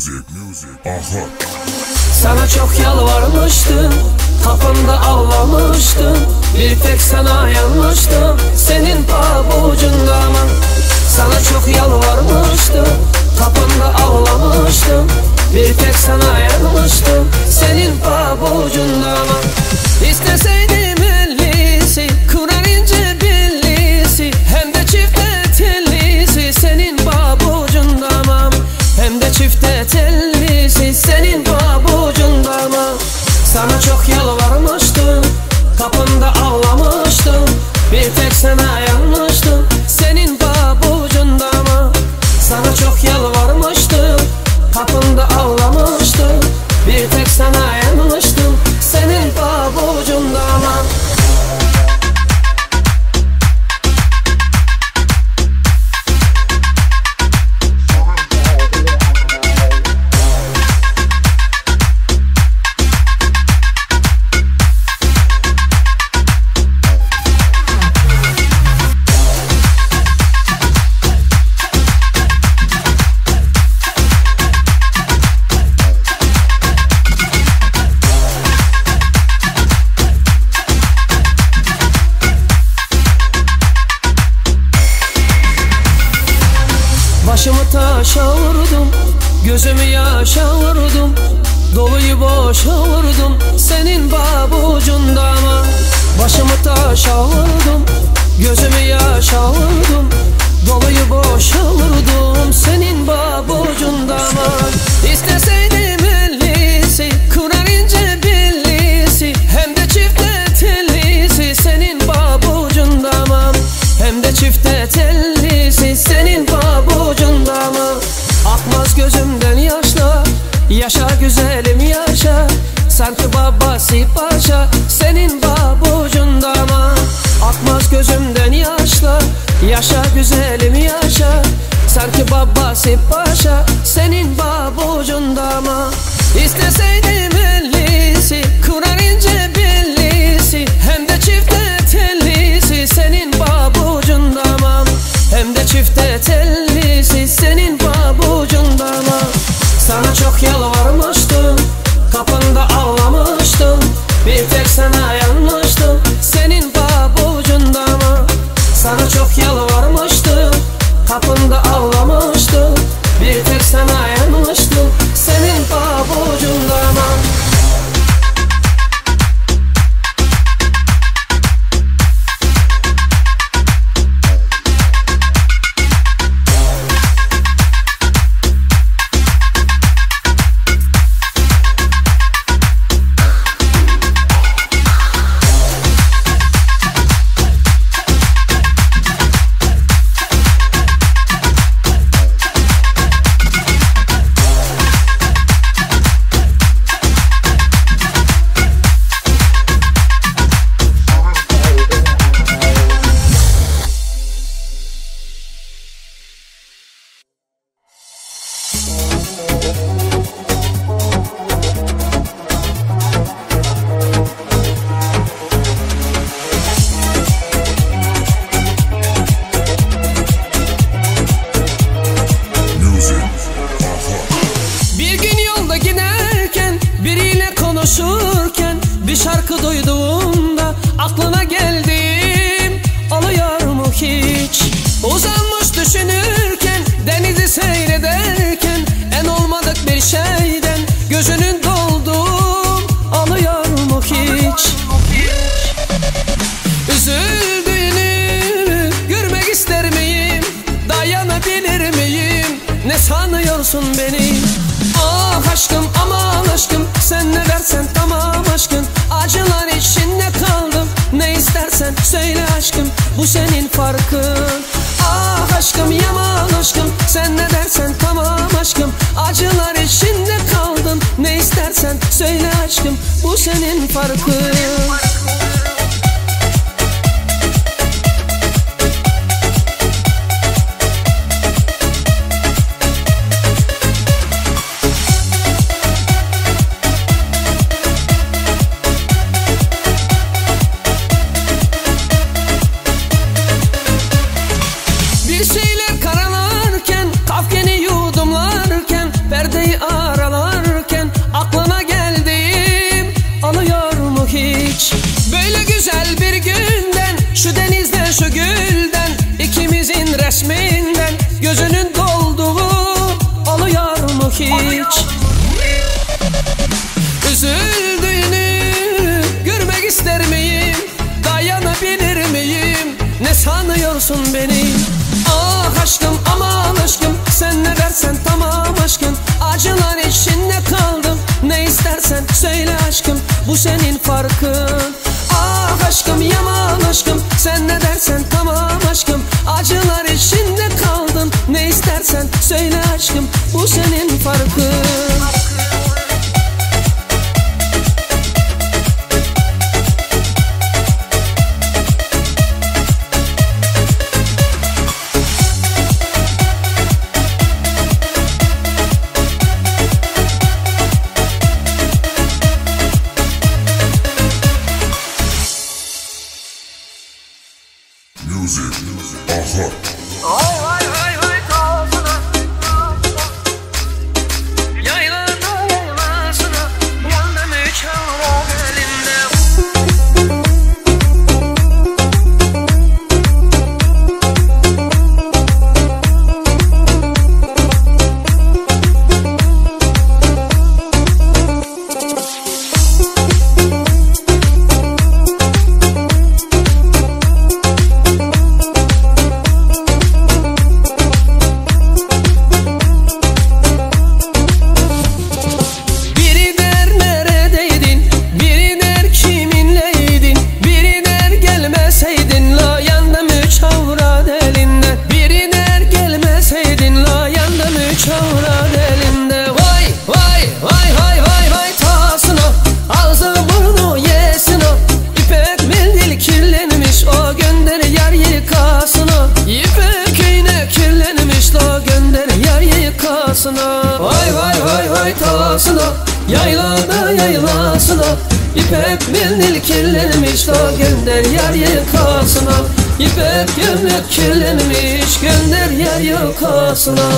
Aha. Sana çok yalvarmıştım, kapında ağlamıştım. Bir tek sana yanmıştım, senin pabucunda ama. Sana çok yalvarmıştım, kapında ağlamıştım. Bir tek sana yanmıştım, senin pabucunda ama. İsteseydim ellisi, kurar ince bellisi, hem de çifte tellisi, senin pabucunda ama. Hem de çifte tellisi, senin pabucunda ama. Sana çok yalvarmıştım, kapında ağlamıştım. Bir tek sana yanmıştım, senin pabucunda ama. Sana çok yalvarmıştım, kapında ağlamıştım. Bir tek sana yanmıştım, senin pabucunda ama. Başımı taşa vurdum, gözümü yaşa vurdum. Doluyu boşa vurdum, senin pabucunda ama. Başımı taşa vurdum, gözümü yaşa vurdum. Doluyu boşa vurdum, senin pabucunda ama. İsteseydim ellisi, kurar ince bellisi, hem de çifte tellisi, senin pabucunda ama. Hem de çifte tellisi, senin pabucunda ama. Akmaz gözümden yaşlar, yaşa güzelim yaşa. Sanki babası paşa, senin pabucunda ama. Akmaz gözümden yaşlar, yaşa güzelim yaşa. Sanki babası paşa, senin pabucunda ama. İsteseydim ellisi, kurar ince bellisi, hem de çifte tellisi, senin pabucunda ama. Hem de çifte tellisi, senin pabucunda ama. Sana çok yalvarmıştım, kapında ağlamıştım. Bir tek sana yanmıştım, senin pabucunda ama. Sana çok yalvarmıştım, kapında ağlamıştım. Bir tek sana yanmıştım, senin pabucunda ama. Konuşurken bir şarkı duyduğumda aklına geldim, oluyor mu hiç? Uzanmış düşünürken, denizi seyrederken, en olmadık bir şeyden gözünün doldum, oluyor mu hiç? Üzüldüğünü görmek ister miyim? Dayanabilir miyim? Ne sanıyorsun beni? Ah aşkım, aman aşkım, sen ne dersen tamam aşkım. Acılar içinde kaldım, ne istersen söyle aşkım, bu senin farkın. Ah aşkım, yaman aşkım, sen ne dersen tamam aşkım. Acılar içinde kaldım, ne istersen söyle aşkım, bu senin farkın. Bir şeyler karalarken, kafkeni yudumlarken, perdeyi hiç. Üzüldüğünü görmek ister miyim? Dayanabilir miyim? Ne sanıyorsun beni? Ah aşkım aman aşkım, sen ne dersen tamam aşkım. Acılar içinde kaldım, ne istersen söyle aşkım, bu senin farkın. Ah aşkım yaman aşkım, sen ne dersen tamam aşkım. Acılar içinde kaldın, ne istersen söyle aşkım, bu senin farkın. Vay vay vay vay tozuna, yaylana yaylasına, yandım üç avrat elinde. Vay vay vay vay tasına, yaylada yaylasına, İpek mendil kirlenmiş da gönder yar yakasına. İpek gömlek kirlenmiş, gönder yar yakasına.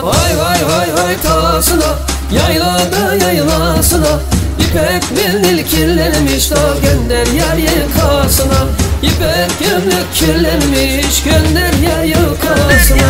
Vay vay vay vay tasına, yaylada yaylasına, İpek mendil kirlenmiş da gönder yar yakasına. İpek gömlek kirlenmiş, gönder yar yakasına.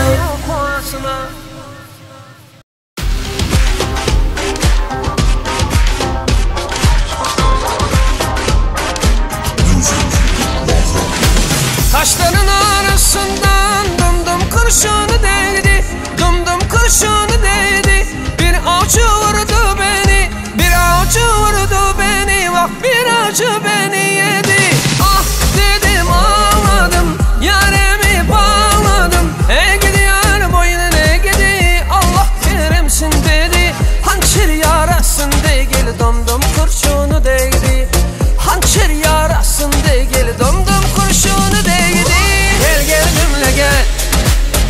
Taşların arasından dumdum kurşunu değdi, dumdum kurşunu değdi. Bir avcı vurdu beni, bir avcı vurdu beni, bak bir avcı beni yedi. Ah dedim ağladım, yaremi bağladım. Gidi yar boynuna gidi, Allah keremsin dedi. Hançer yarasında gel dumdum kurşunu değdi. Hançer yarasında gel dumdum kurşunu değdi. Gel gel gümle gel,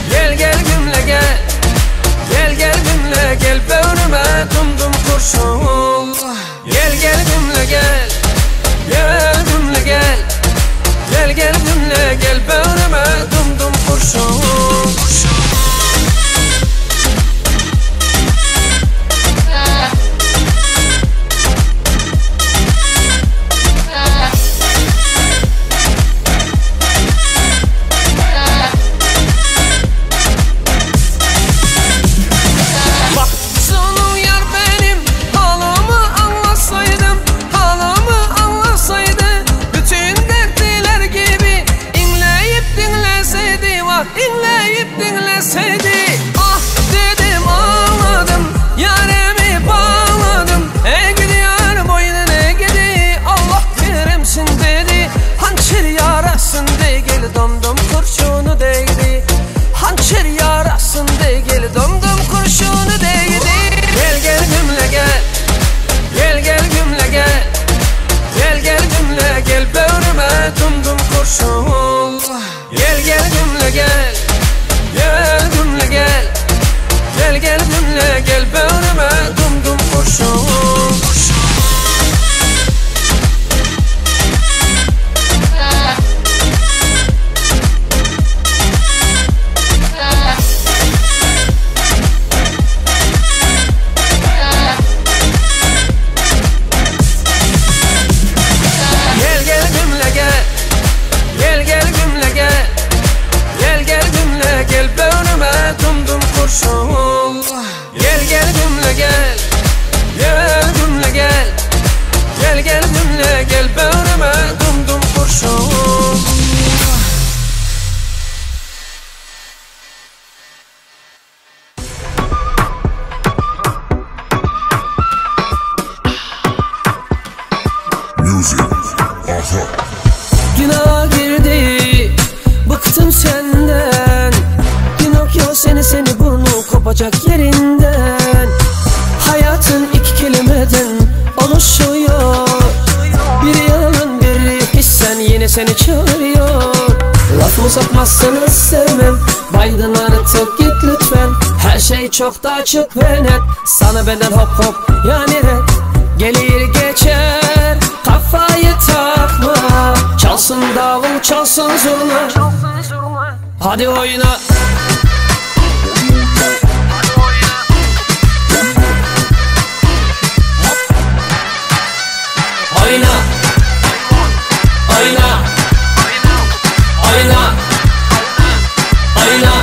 gel gel gümle gel, gel gel gümle gel böğrüme dumdum kurşun. Gel gel gümle gel, gel gümle gel, gel gel gümle gel böğrüme dumdum kurşun. İnleyip dinleseydi gel böğrüme dum dum kurşun. Günah girdi, bıktım senden. Pinokyo seni burnu kopacak yerinden. Hayatın iki kelimeden oluşuyor. Bir yalan bir hissen yine seni çağırıyor. Laf uzatmazsanız sevmem, baydın artık git lütfen. Her şey çok da açık ve net, sana benden hop hop yani red. Gelir geçer, kafayı takma. Çalsın davul çalsın zurna, hadi oyna. Oyna, oyna, oyna, oyna.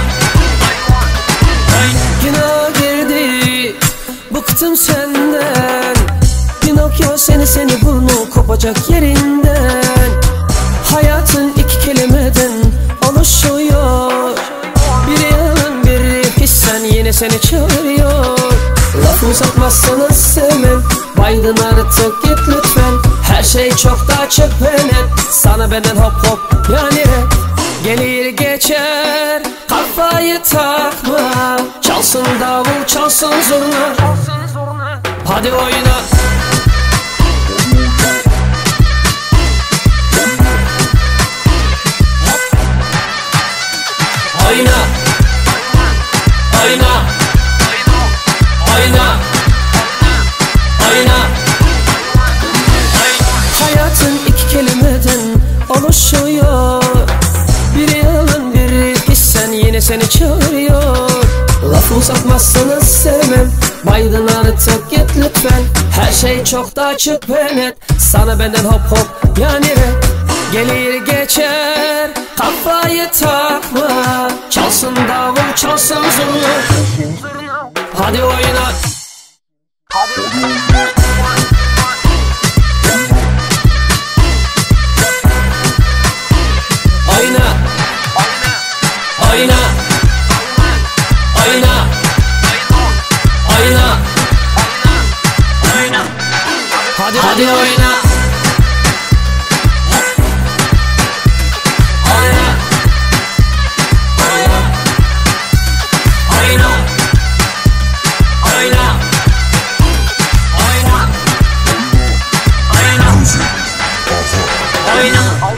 Günah girdi, bıktım senden. Pinokyo seni burnu kopacak yerinden. Hayatın iki kelimeden oluşuyor. Bir yalan bir hissen yine seni çağırıyor. Laf uzatmazsanız sevmem, baydın artık git lütfen. Her şey çok da açık ve net, sana benden hop hop yani red. Gelir geçer, kafayı takma. Çalsın davul çalsın zurna, hadi oyna. Oyna, oyna, oyna, oyna. Hayatın iki kelimeden oluşuyor. Bir yalan bir hissen yine seni çağırıyor. Laf uzatmazsanız sevmem, baydın artık git lütfen. Her şey çok da açık ve net, sana benden hop hop yani red. Gelir geçer, kafayı takma. Çalsın davul çalsın zurna, hadi oyna. Oyna, oyna, oyna, oyna, oyna. Hadi oyna. Oyna,